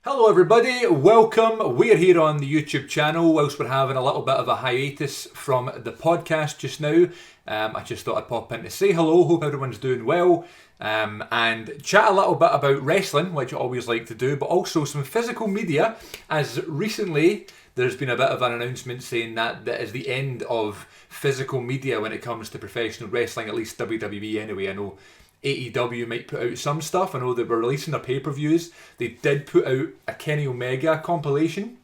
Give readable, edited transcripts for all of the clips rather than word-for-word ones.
Hello everybody, welcome. We're here on the YouTube channel whilst we're having a little bit of a hiatus from the podcast just now. I just thought I'd pop in to say hello, hope everyone's doing well, and chat a little bit about wrestling, which I always like to do, but also some physical media, as recently there's been a bit of an announcement saying that is the end of physical media when it comes to professional wrestling, at least WWE anyway. I know AEW might put out some stuff. I know they were releasing their pay-per-views. They did put out a Kenny Omega compilation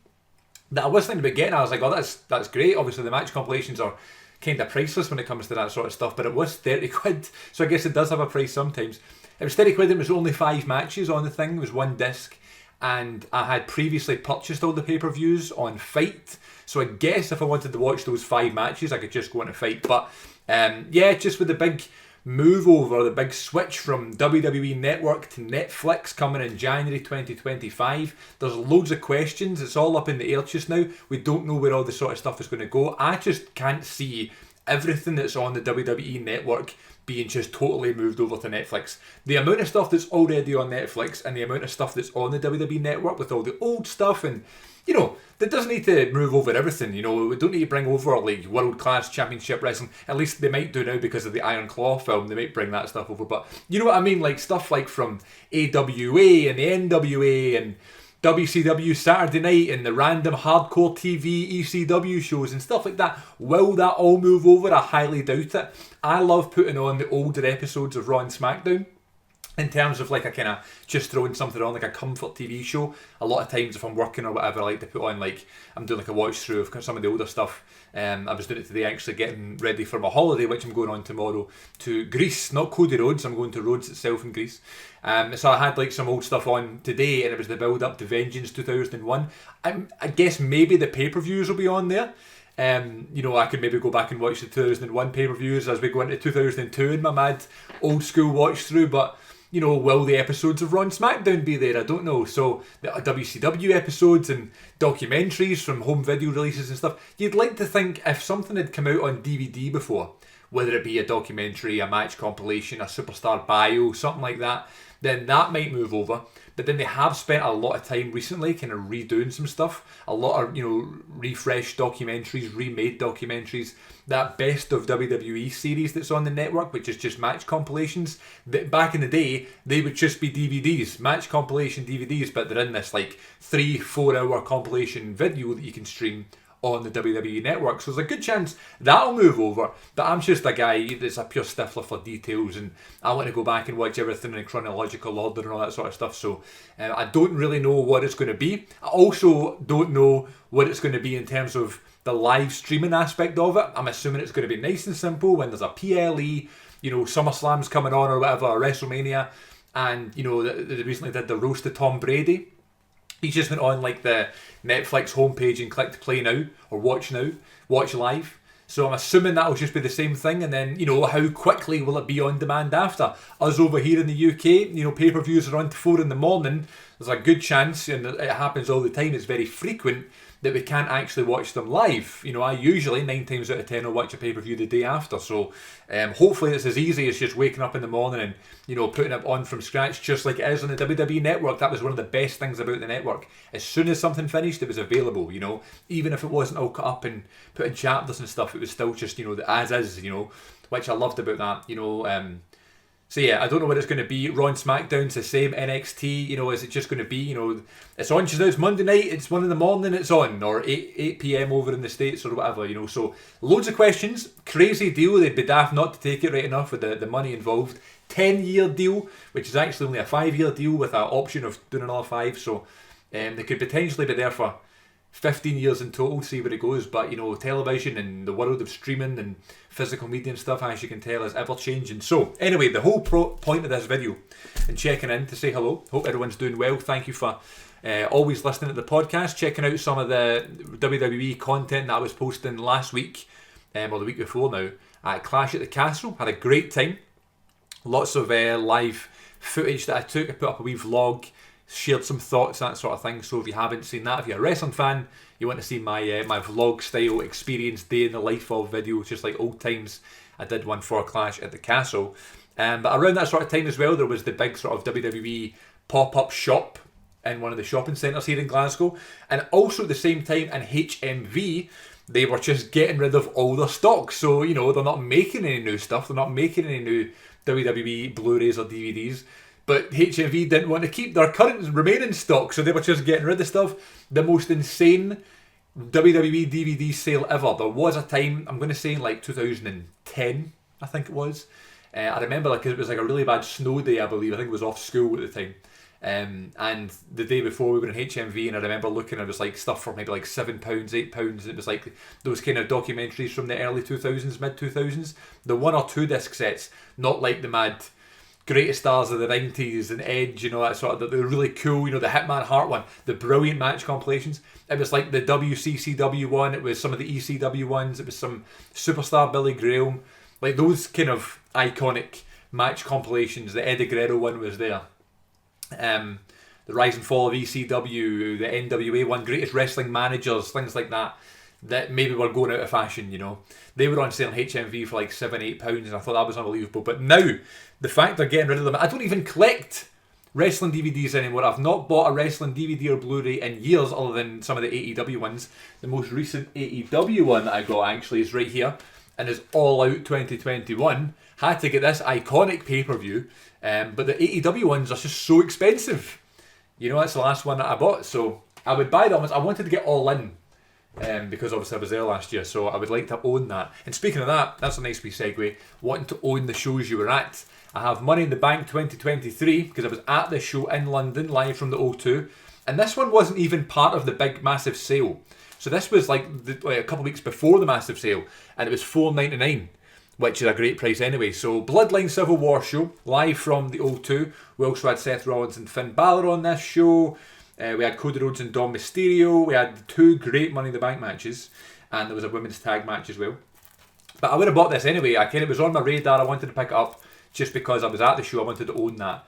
that I was thinking about getting. I was like, oh, that's great. Obviously, the match compilations are kind of priceless when it comes to that sort of stuff, but it was 30 quid, so I guess it does have a price sometimes. It was 30 quid, and it was only 5 matches on the thing. It was one disc, and I had previously purchased all the pay-per-views on Fight, so I guess if I wanted to watch those 5 matches, I could just go into Fight. But yeah, just with the big move over, the big switch from WWE Network to Netflix coming in January 2025. There's loads of questions. It's all up in the air just now. We don't know where all this sort of stuff is going to go. I just can't see everything that's on the WWE Network being just totally moved over to Netflix. The amount of stuff that's already on Netflix and the amount of stuff that's on the WWE Network with all the old stuff, and that doesn't need to move over everything. We don't need to bring over like world-class championship wrestling. At least they might do now because of the Iron Claw film. They might bring that stuff over. But you know what I mean? Like stuff like from AWA and the NWA and WCW Saturday Night and the random hardcore TV ECW shows and stuff like that. Will that all move over? I highly doubt it. I love putting on the older episodes of Raw and SmackDown. In terms of like a kind of just throwing something on like a comfort TV show. A lot of times if I'm working or whatever, I like to put on like, I'm doing like a watch through of some of the older stuff. I was doing it today, actually getting ready for my holiday, which I'm going on tomorrow to Greece, not Cody Rhodes. I'm going to Rhodes itself in Greece. So I had like some old stuff on today, and it was the build up to Vengeance 2001. I guess maybe the pay-per-views will be on there. I could maybe go back and watch the 2001 pay-per-views as we go into 2002 in my mad old school watch through, but will the episodes of Raw and SmackDown be there? I don't know. So the WCW episodes and documentaries from home video releases and stuff, you'd like to think if something had come out on DVD before, whether it be a documentary, a match compilation, a superstar bio, something like that, then that might move over. But then they have spent a lot of time recently kind of redoing some stuff. A lot of, refreshed documentaries, remade documentaries. That Best of WWE series that's on the network, which is just match compilations. Back in the day, they would just be DVDs, match compilation DVDs, but they're in this like 3-4 hour compilation video that you can stream on the WWE Network. So there's a good chance that'll move over, but I'm just a guy that's a pure stiffler for details, and I want to go back and watch everything in chronological order and all that sort of stuff. So I don't really know what it's going to be. I also don't know what it's going to be in terms of the live streaming aspect of it. I'm assuming it's going to be nice and simple when there's a PLE, SummerSlam's coming on or whatever, or WrestleMania, and they recently did the roast of Tom Brady. He just went on like the Netflix homepage and clicked play now, or watch live. So I'm assuming that'll just be the same thing, and then, how quickly will it be on demand after? Us over here in the UK, pay-per-views are on to 4 in the morning. There's a good chance, and it happens all the time, it's very frequent, that we can't actually watch them live. I usually 9 times out of 10 will watch a pay-per-view the day after. So hopefully it's as easy as just waking up in the morning and putting it on from scratch, just like it is on the WWE Network. That was one of the best things about the network. As soon as something finished, it was available. Even if it wasn't all cut up and put in chapters and stuff, it was still just the as is. Which I loved about that. So yeah, I don't know what it's going to be. Raw and SmackDown's the same. NXT, is it just going to be, it's on just now, it's Monday night, it's 1 in the morning, it's on, or 8 p.m. over in the States or whatever, So loads of questions. Crazy deal. They'd be daft not to take it right enough with the money involved. 10-year deal, which is actually only a 5-year deal with an option of doing another 5. So they could potentially be there for 15 years in total, see where it goes. But television and the world of streaming and physical media and stuff, as you can tell, is ever changing. So anyway, the whole point of this video and checking in to say hello, hope everyone's doing well. Thank you for always listening to the podcast, checking out some of the WWE content that I was posting last week, or the week before now, at Clash at the Castle. Had a great time. Lots of live footage that I took. I put up a wee vlog, shared some thoughts, that sort of thing. So if you haven't seen that, if you're a wrestling fan, you want to see my vlog style experience, day in the life of video, just like old times, I did one for Clash at the Castle. But around that sort of time as well, there was the big sort of WWE pop-up shop in one of the shopping centres here in Glasgow. And also at the same time in HMV, they were just getting rid of all their stock. So, you know, they're not making any new stuff. They're not making any new WWE Blu-rays or DVDs. But HMV didn't want to keep their current remaining stock, so they were just getting rid of stuff. The most insane WWE DVD sale ever. There was a time, I'm going to say in like 2010, I think it was. I remember like it was like a really bad snow day, I believe. I think it was off school at the time. And the day before we were in HMV, and I remember looking, it was like stuff for maybe like £7, £8. And it was like those kind of documentaries from the early 2000s, mid 2000s. The 1 or 2 disc sets, not like the mad greatest stars of the 90s and Edge, you know, that sort of the really cool, you know, the Hitman Hart one, the brilliant match compilations. It was like the WCCW one, it was some of the ECW ones, it was some Superstar Billy Graham, like those kind of iconic match compilations. The Eddie Guerrero one was there. The Rise and Fall of ECW, the NWA one, Greatest Wrestling Managers, things like that, that maybe were going out of fashion, you know. They were on sale on HMV for like £7, £8, and I thought that was unbelievable. But now, the fact they're getting rid of them, I don't even collect wrestling DVDs anymore. I've not bought a wrestling DVD or Blu-ray in years, other than some of the AEW ones. The most recent AEW one that I got actually is right here, and is All Out 2021. Had to get this iconic pay-per-view, but the AEW ones are just so expensive. You know, that's the last one that I bought, so I would buy them. I wanted to get All In, because obviously I was there last year, so I would like to own that. And speaking of that, that's a nice wee segue, wanting to own the shows you were at. I have Money in the Bank 2023, because I was at this show in London, live from the O2, and this one wasn't even part of the big massive sale. So this was like a couple of weeks before the massive sale, and it was $4.99, which is a great price anyway. So Bloodline Civil War show, live from the O2. We also had Seth Rollins and Finn Balor on this show. We had Cody Rhodes and Dom Mysterio. We had 2 great Money in the Bank matches, and there was a women's tag match as well. But I would have bought this anyway. It was on my radar. I wanted to pick it up just because I was at the show. I wanted to own that.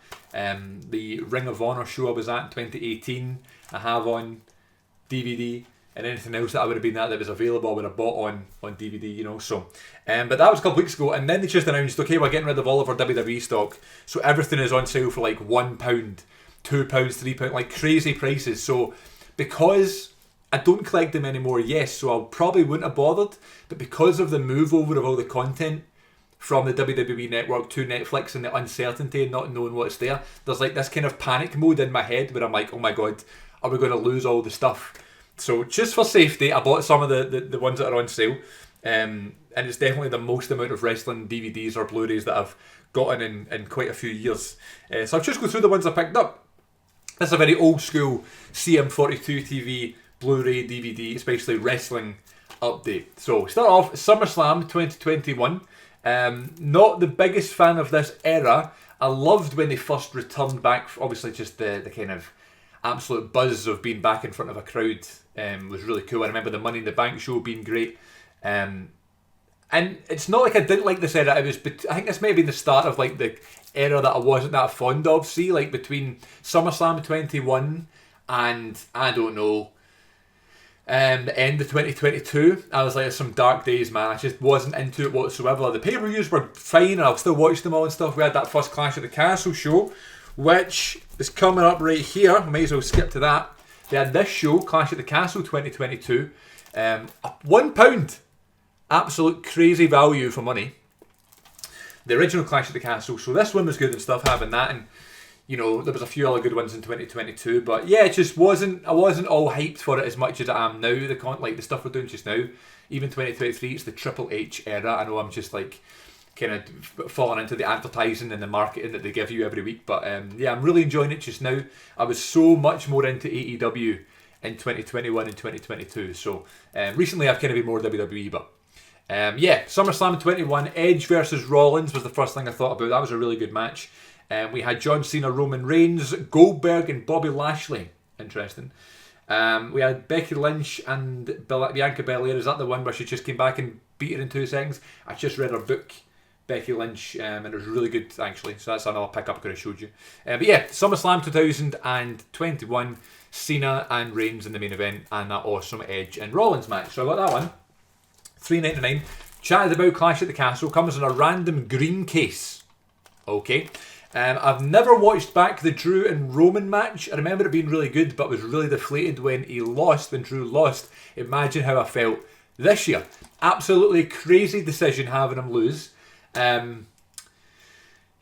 The Ring of Honor show I was at in 2018, I have on DVD. And anything else that I would have been at that was available, I would have bought on DVD, you know. So, but that was a couple of weeks ago, and then they just announced, okay, we're getting rid of all of our WWE stock, so everything is on sale for like £1, £2, £3, like crazy prices. So, because I don't collect them anymore, yes, so I probably wouldn't have bothered, but because of the move over of all the content from the WWE network to Netflix and the uncertainty and not knowing what's there, there's like this kind of panic mode in my head where I'm like, oh my god, are we going to lose all the stuff? So just for safety, I bought some of the ones that are on sale, and it's definitely the most amount of wrestling DVDs or Blu-rays that I've gotten in quite a few years. So I'll just go through the ones I picked up. This is a very old school CM42 TV Blu-ray DVD, especially wrestling update. So start off, SummerSlam 2021. Not the biggest fan of this era. I loved when they first returned back, obviously just the kind of absolute buzz of being back in front of a crowd was really cool. I remember the Money in the Bank show being great. And it's not like I didn't like this era. I think this may have been the start of like the era that I wasn't that fond of. See, like between SummerSlam 21 and, I don't know, the end of 2022, I was like, there's some dark days, man. I just wasn't into it whatsoever. The pay-per-views were fine, and I've still watched them all and stuff. We had that first Clash at the Castle show, which is coming up right here. I might as well skip to that. They had this show, Clash at the Castle 2022. £1. Absolute crazy value for money. The original Clash at the Castle. So this one was good and stuff, having that. And, you know, there was a few other good ones in 2022. But yeah, it just wasn't, I wasn't all hyped for it as much as I am now. Like the stuff we're doing just now. Even 2023, it's the Triple H era. I know I'm just like kind of falling into the advertising and the marketing that they give you every week, but yeah, I'm really enjoying it just now. I was so much more into AEW in 2021 and 2022, so recently I've kind of been more WWE, but yeah, SummerSlam 21, Edge versus Rollins was the first thing I thought about. That was a really good match. We had John Cena, Roman Reigns, Goldberg and Bobby Lashley. Interesting. We had Becky Lynch and Bianca Belair. Is that the one where she just came back and beat her in 2 seconds? I just read her book, Becky Lynch, and it was really good actually, so that's another pickup I could have showed you. But yeah, SummerSlam 2021, Cena and Reigns in the main event, and that awesome Edge and Rollins match. So I got that one, $3.99. Chatted about Clash at the Castle, comes in a random green case. Okay, I've never watched back the Drew and Roman match. I remember it being really good, but was really deflated when Drew lost. Imagine how I felt this year. Absolutely crazy decision having him lose.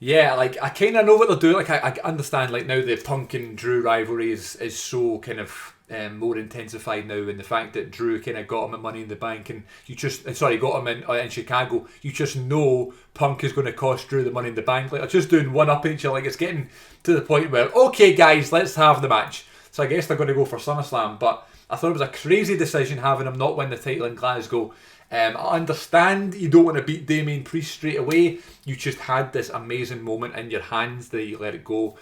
Yeah, like, I kind of know what they're doing. Like, I understand, like, now the Punk and Drew rivalry is so kind of more intensified now, and the fact that Drew kind of got him at Money in the Bank, and got him in Chicago. You just know Punk is going to cost Drew the Money in the Bank. Like, they're just doing one up each other. Like, it's getting to the point where, okay, guys, let's have the match. So I guess they're going to go for SummerSlam, but I thought it was a crazy decision having him not win the title in Glasgow. I understand you don't want to beat Damien Priest straight away. You just had this amazing moment in your hands that you let it go.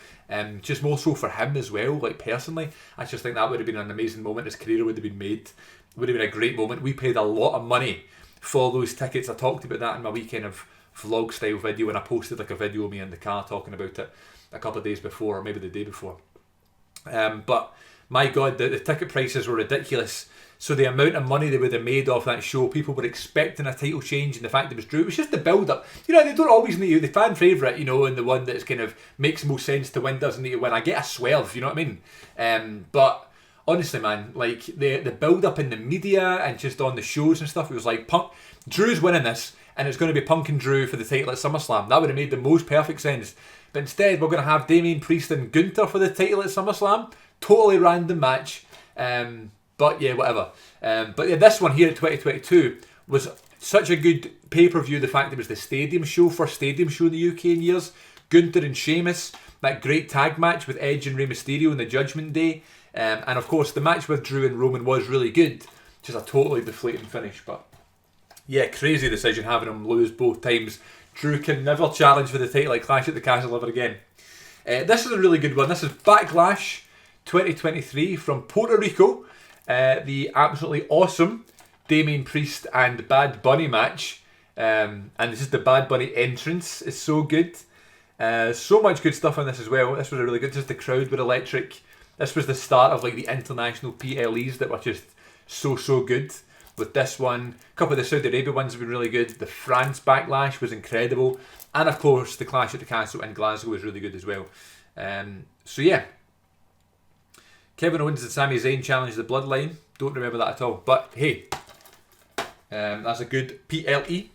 Just more so for him as well, like, personally. I just think that would have been an amazing moment. His career would have been made. It would have been a great moment. We paid a lot of money for those tickets. I talked about that in my weekend of vlog style video, and I posted like a video of me in the car talking about it a couple of days before, or maybe the day before. But my God, the ticket prices were ridiculous. So the amount of money they would have made off that show, people were expecting a title change, and the fact it was Drew, it was just the build-up. You know, they don't always need you. The fan favourite, you know, and the one that's kind of makes most sense to win doesn't need to win. I get a swerve, you know what I mean? But honestly, man, like, the build-up in the media and just on the shows and stuff, it was like, Drew's winning this, and it's going to be Punk and Drew for the title at SummerSlam. That would have made the most perfect sense. But instead, we're going to have Damien Priest and Gunther for the title at SummerSlam. Totally random match. But yeah, whatever. But yeah, this one here at 2022 was such a good pay-per-view. The fact it was the stadium show, first stadium show in the UK in years. Gunther and Sheamus, that great tag match with Edge and Rey Mysterio in the Judgment Day. And of course, the match with Drew and Roman was really good. Just a totally deflating finish. But yeah, crazy decision having him lose both times. Drew can never challenge for the title like Clash at the Castle ever again. This is a really good one. This is Backlash 2023 from Puerto Rico. The absolutely awesome Damien Priest and Bad Bunny match. And this is the Bad Bunny entrance. It's so good. So much good stuff on this as well. This was a really good. Just the crowd were electric. This was the start of like the international PLEs that were just so good. With this one, a couple of the Saudi Arabia ones have been really good. The France Backlash was incredible. And of course, the Clash at the Castle in Glasgow was really good as well. So yeah. Kevin Owens and Sami Zayn challenged the Bloodline. Don't remember that at all. But hey, that's a good PLE.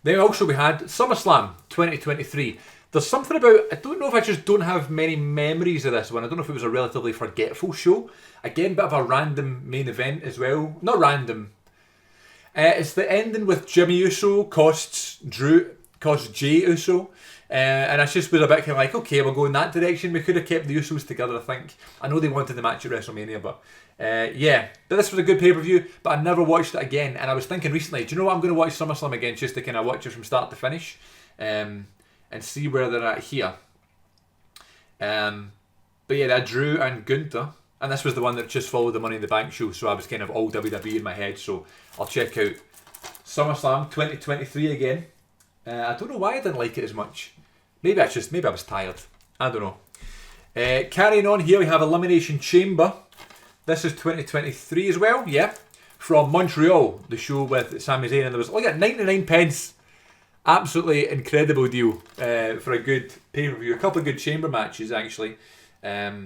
Then also we had SummerSlam 2023. There's something about, I don't know if I just don't have many memories of this one. I don't know if it was a relatively forgetful show. Again, bit of a random main event as well. Not random. It's the ending with Jimmy Uso costs Jey Uso. And I just was a bit kind of like, okay, we'll go in that direction. We could have kept the Usos together, I think. I know they wanted the match at WrestleMania, but yeah. But this was a good pay-per-view, but I never watched it again. And I was thinking recently, do you know what? I'm going to watch SummerSlam again just to kind of watch it from start to finish and see where they're at here. But yeah, that Drew and Gunther. And this was the one that just followed the Money in the Bank show, so I was kind of all WWE in my head. So I'll check out SummerSlam 2023 again. I don't know why I didn't like it as much. Maybe I was tired. I don't know. Carrying on here, we have Elimination Chamber. This is 2023 as well, yeah. From Montreal, the show with Sami Zayn, and there was, look at 99 pence. Absolutely incredible deal for a good pay-per-view. A couple of good chamber matches, actually. Was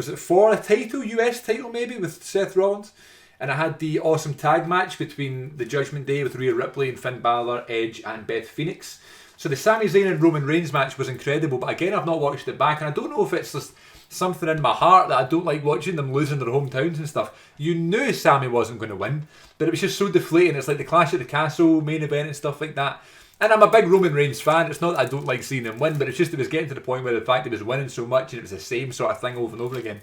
it for a title, US title maybe, with Seth Rollins? And I had the awesome tag match between the Judgment Day with Rhea Ripley and Finn Balor, Edge and Beth Phoenix. So the Sami Zayn and Roman Reigns match was incredible, but again, I've not watched it back, and I don't know if it's just something in my heart that I don't like watching them losing their hometowns and stuff. You knew Sami wasn't going to win, but it was just so deflating. It's like the Clash at the Castle main event and stuff like that. And I'm a big Roman Reigns fan. It's not that I don't like seeing him win, but it's just it was getting to the point where the fact he was winning so much and it was the same sort of thing over and over again.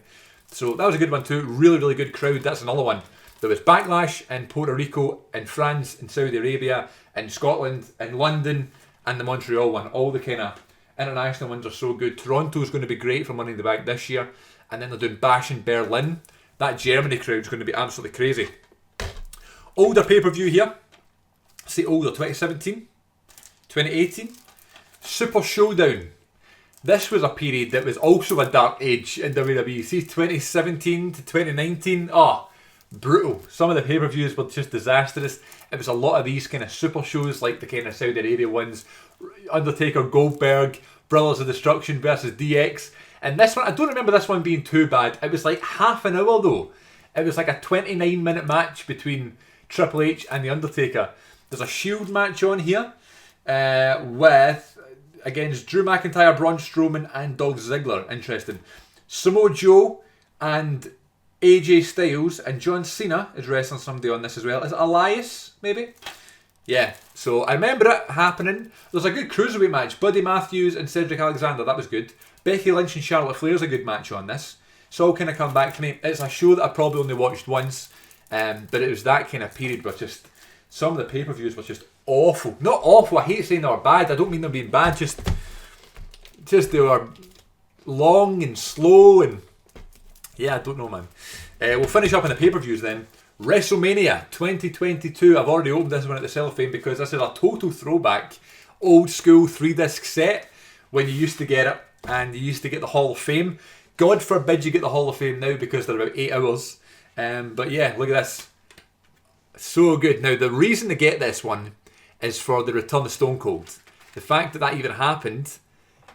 So that was a good one too. Really, really good crowd. That's another one. There was Backlash in Puerto Rico, in France, in Saudi Arabia, in Scotland, in London, and the Montreal one. All the kind of international ones are so good. Toronto's going to be great for Money in the Bank this year. And then they're doing Bash in Berlin. That Germany crowd's going to be absolutely crazy. Older pay-per-view here. Say older, 2017, 2018. Super Showdown. This was a period that was also a dark age in WWE. See, 2017 to 2019. Brutal. Some of the pay-per-views were just disastrous. It was a lot of these kind of super shows like the kind of Saudi Arabia ones. Undertaker, Goldberg, Brothers of Destruction versus DX. And this one, I don't remember this one being too bad. It was like half an hour though. It was like a 29-minute match between Triple H and The Undertaker. There's a Shield match on here with, against Drew McIntyre, Braun Strowman and Dolph Ziggler. Interesting. Samoa Joe and AJ Styles and John Cena is wrestling somebody on this as well. Is it Elias, maybe? Yeah, so I remember it happening. There's a good cruiserweight match. Buddy Matthews and Cedric Alexander, that was good. Becky Lynch and Charlotte Flair's a good match on this. So all kind of come back to me. It's a show that I probably only watched once, but it was that kind of period where just some of the pay-per-views were just awful. Not awful, I hate saying they were bad. I don't mean them being bad, just they were long and slow and yeah, I don't know, man. We'll finish up on the pay-per-views then. WrestleMania 2022. I've already opened this one at the cellophane because this is a total throwback, old school 3-disc set when you used to get it and you used to get the Hall of Fame. God forbid you get the Hall of Fame now because they're about 8 hours. But yeah, look at this. So good. Now, the reason to get this one is for the return of Stone Cold. The fact that that even happened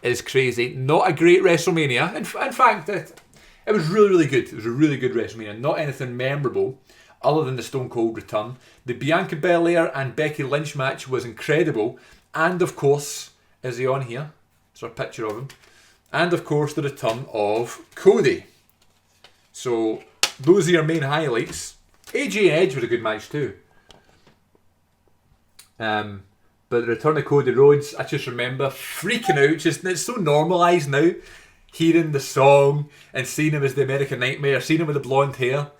is crazy. Not a great WrestleMania. In fact, it was really, really good. It was a really good WrestleMania. Not anything memorable other than the Stone Cold return. The Bianca Belair and Becky Lynch match was incredible. And of course, is he on here? Is there a picture of him? And of course, the return of Cody. So, those are your main highlights. AJ and Edge was a good match too. But the return of Cody Rhodes, I just remember freaking out. It's so normalised now. Hearing the song and seeing him as the American Nightmare, seeing him with the blonde hair.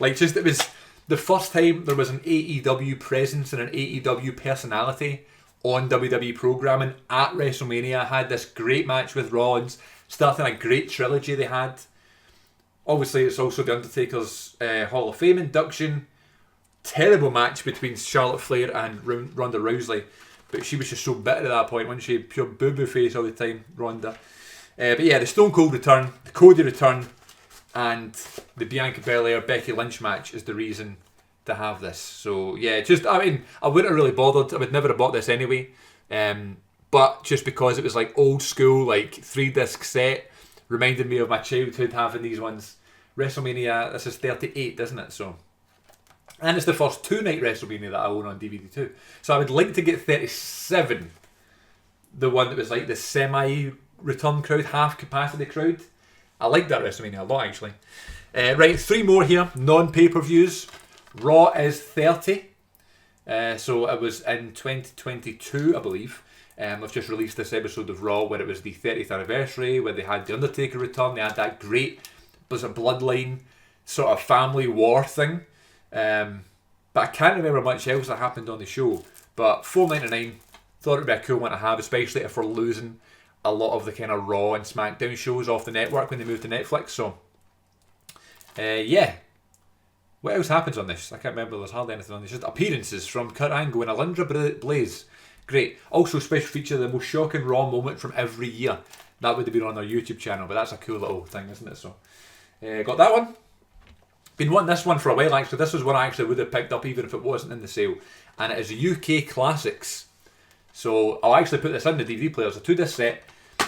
It was the first time there was an AEW presence and an AEW personality on WWE programming at WrestleMania. Had this great match with Rollins, starting a great trilogy they had. Obviously, it's also The Undertaker's Hall of Fame induction. Terrible match between Charlotte Flair and Ronda Rousey. But she was just so bitter at that point, wasn't she? Pure boo-boo face all the time, Ronda. But yeah, the Stone Cold return, the Cody return, and the Bianca Belair Becky Lynch match is the reason to have this. So yeah, I wouldn't have really bothered. I would never have bought this anyway. But just because it was like old school, like 3-disc set, reminded me of my childhood having these ones. WrestleMania, this is 38, isn't it? So, and it's the first 2-night WrestleMania that I own on DVD too. So I would like to get 37, the one that was like the semi-return crowd, half capacity crowd. I like that WrestleMania a lot actually. Right, 3 more here, non-pay-per-views. Raw is 30. So it was in 2022, I believe. I've just released this episode of Raw where it was the 30th anniversary, where they had The Undertaker return. They had that great, was a bloodline sort of family war thing. But I can't remember much else that happened on the show. But $4.99, thought it'd be a cool one to have, especially if we're losing a lot of the kind of Raw and SmackDown shows off the network when they move to Netflix. So, yeah. What else happens on this? I can't remember. There's hardly anything on this. Just appearances from Kurt Angle and Alundra Blaze. Great. Also, special feature, the most shocking Raw moment from every year. That would have been on our YouTube channel, but that's a cool little thing, isn't it? So, got that one. Been wanting this one for a while, actually. This was one I actually would have picked up even if it wasn't in the sale. And it is UK Classics. So, I'll actually put this in the DVD player. It's a 2-disc set.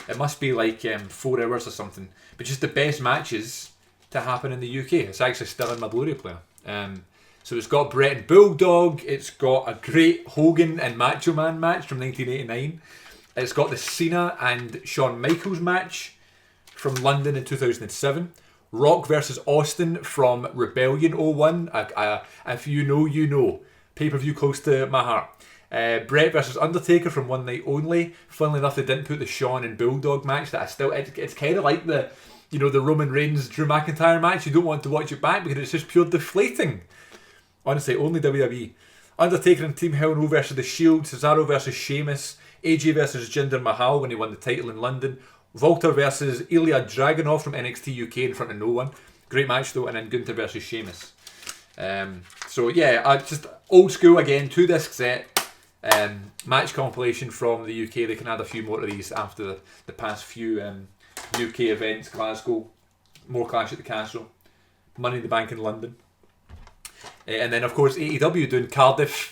It must be like 4 hours or something. But just the best matches to happen in the UK. It's actually still in my Blu-ray player. So it's got Bret and Bulldog. It's got a great Hogan and Macho Man match from 1989. It's got the Cena and Shawn Michaels match from London in 2007. Rock versus Austin from Rebellion 01. If you know, you know. Pay-per-view close to my heart. Bret versus Undertaker from One Night Only. Funnily enough, they didn't put the Shawn and Bulldog match. It's kind of like the Roman Reigns Drew McIntyre match. You don't want to watch it back because it's just pure deflating. Honestly, only WWE. Undertaker and Team Hell No versus The Shield. Cesaro versus Sheamus. AJ versus Jinder Mahal when he won the title in London. Walter versus Ilya Dragunov from NXT UK in front of no one. Great match though. And then Gunther versus Sheamus. So yeah, just old school again. 2-disc set. Match compilation from the UK. They can add a few more of these after the past few UK events. Glasgow. More Clash at the Castle. Money in the Bank in London. And then, of course, AEW doing Cardiff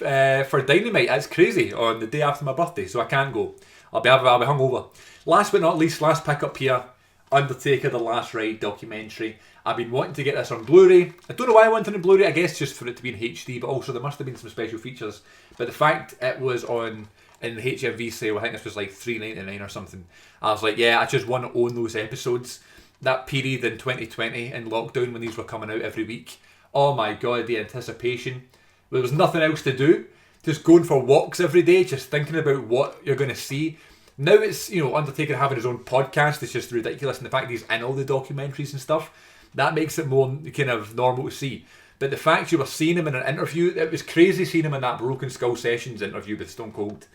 for Dynamite. That's crazy, on the day after my birthday, so I can't go. I'll be hungover. Last but not least, last pick up here, Undertaker The Last Ride documentary. I've been wanting to get this on Blu-ray. I don't know why I wanted it on Blu-ray, I guess just for it to be in HD, but also there must have been some special features. But the fact it was in the HMV sale, I think this was like $3.99 or something, I was like, yeah, I just want to own those episodes. That period in 2020 in lockdown when these were coming out every week, oh my god, the anticipation. There was nothing else to do. Just going for walks every day, just thinking about what you're going to see. Now it's, Undertaker having his own podcast, it's just ridiculous. And the fact he's in all the documentaries and stuff, that makes it more kind of normal to see. But the fact you were seeing him in an interview, it was crazy seeing him in that Broken Skull Sessions interview with Stone Cold.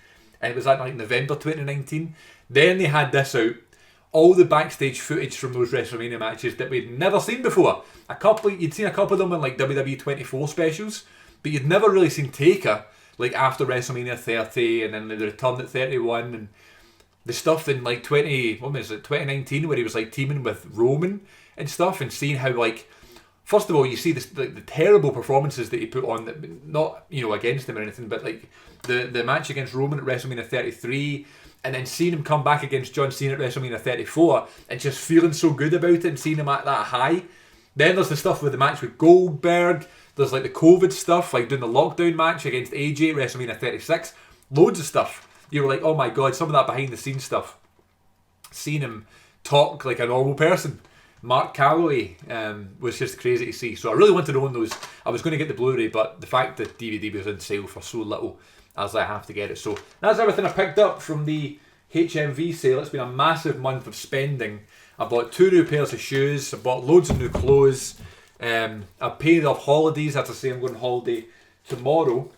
And it was like November 2019. Then they had this out. All the backstage footage from those WrestleMania matches that we'd never seen before. You'd seen a couple of them in like WWE 24 specials, but you'd never really seen Taker like after WrestleMania 30 and then the return at 31 and the stuff in like 2019 where he was like teaming with Roman and stuff, and seeing how like, first of all, you see this, the terrible performances that he put on, that not against him or anything, but like the match against Roman at WrestleMania 33, and then seeing him come back against John Cena at WrestleMania 34 and just feeling so good about it and seeing him at that high. Then there's the stuff with the match with Goldberg. There's like the COVID stuff, like doing the lockdown match against AJ at WrestleMania 36. Loads of stuff. You were like, oh my god, some of that behind the scenes stuff. Seeing him talk like a normal person. Mark Calloway was just crazy to see. So I really wanted to own those. I was going to get the Blu-ray, but the fact that DVD was on sale for so little, I was like, I have to get it. So that's everything I picked up from the HMV sale. It's been a massive month of spending. I bought 2 new pairs of shoes. I bought loads of new clothes. I paid off holidays. As I say, I'm going on holiday tomorrow.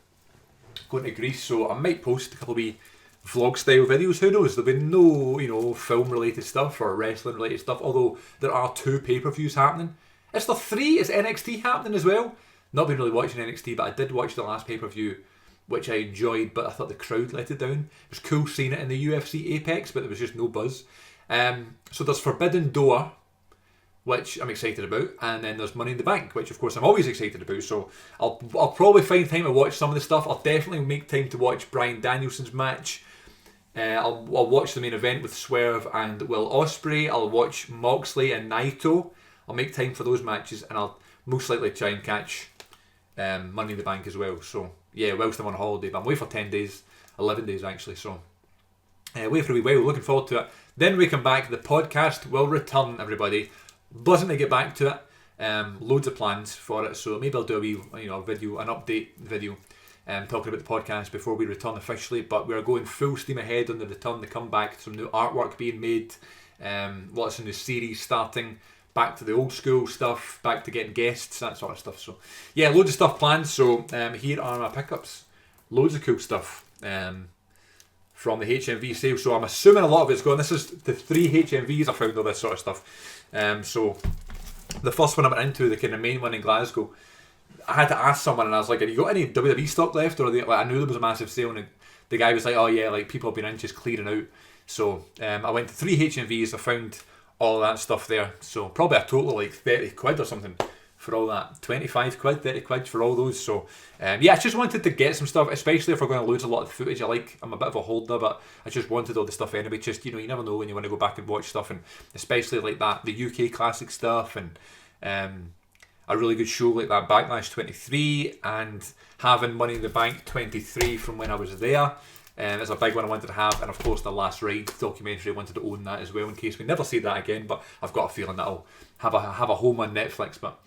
Going to Greece, so I might post a couple of wee vlog style videos. Who knows? There'll be no film related stuff or wrestling related stuff, although there are 2 pay-per-views happening. Is there 3? Is NXT happening as well? Not been really watching NXT, but I did watch the last pay-per-view, which I enjoyed, but I thought the crowd let it down. It was cool seeing it in the UFC Apex, but there was just no buzz. So there's Forbidden Door, which I'm excited about, and then there's Money in the Bank, which of course I'm always excited about. So I'll probably find time to watch some of the stuff. I'll definitely make time to watch Bryan Danielson's match. I'll watch the main event with Swerve and Will Ospreay. I'll watch Moxley and Naito. I'll make time for those matches, and I'll most likely try and catch Money in the Bank as well. So yeah, whilst I'm on holiday, but I'm away for 10 days, 11 days actually. So away for a wee while, looking forward to it. Then we come back, the podcast will return, everybody. Buzzing to get back to it. Loads of plans for it, so maybe I'll do a wee video, an update video, talking about the podcast before we return officially. But we're going full steam ahead on the return, the comeback, some new artwork being made, lots of new series starting, back to the old school stuff, back to getting guests, that sort of stuff. So yeah, loads of stuff planned. So here are my pickups. Loads of cool stuff from the HMV sale. So I'm assuming a lot of it's gone. This is the 3 HMVs I found all this sort of stuff. So the first one I went into, the kind of main one in Glasgow, I had to ask someone, and I was like, have you got any WWE stock left? Or I knew there was a massive sale, and the guy was like, oh yeah, like people have been in just clearing out. So I went to 3 HMVs, I found all that stuff there. So probably a total of like 30 quid or something for all that. 25 quid, 30 quid for all those. So yeah, I just wanted to get some stuff, especially if we're going to lose a lot of footage. I'm a bit of a holder, but I just wanted all the stuff anyway. Just, you never know when you want to go back and watch stuff, and especially like that, the UK classic stuff, and a really good show like that Backlash 23, and having Money in the Bank 23 from when I was there. It's a big one I wanted to have, and of course the Last Ride documentary, I wanted to own that as well in case we never see that again, but I've got a feeling that I'll have a home on Netflix. But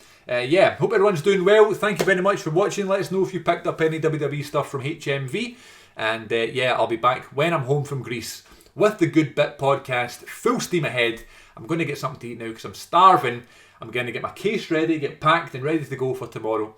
yeah, hope everyone's doing well. Thank you very much for watching. Let us know if you picked up any WWE stuff from HMV, and yeah, I'll be back when I'm home from Greece with the Good Bit podcast, full steam ahead. I'm going to get something to eat now because I'm starving. I'm going to get my case ready, get packed and ready to go for tomorrow.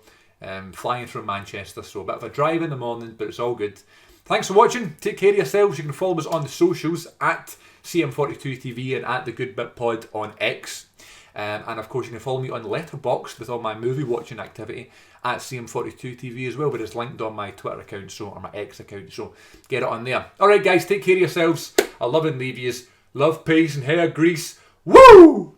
Flying from Manchester, so a bit of a drive in the morning, but it's all good. Thanks for watching. Take care of yourselves. You can follow us on the socials at CM42TV and at the Good Bit Pod on X. And of course you can follow me on Letterboxd with all my movie watching activity at CM42TV as well, but it's linked on my Twitter account, or my X account, so get it on there. Alright guys, take care of yourselves. I love and leave yous. Love, peace and hair grease. Woo!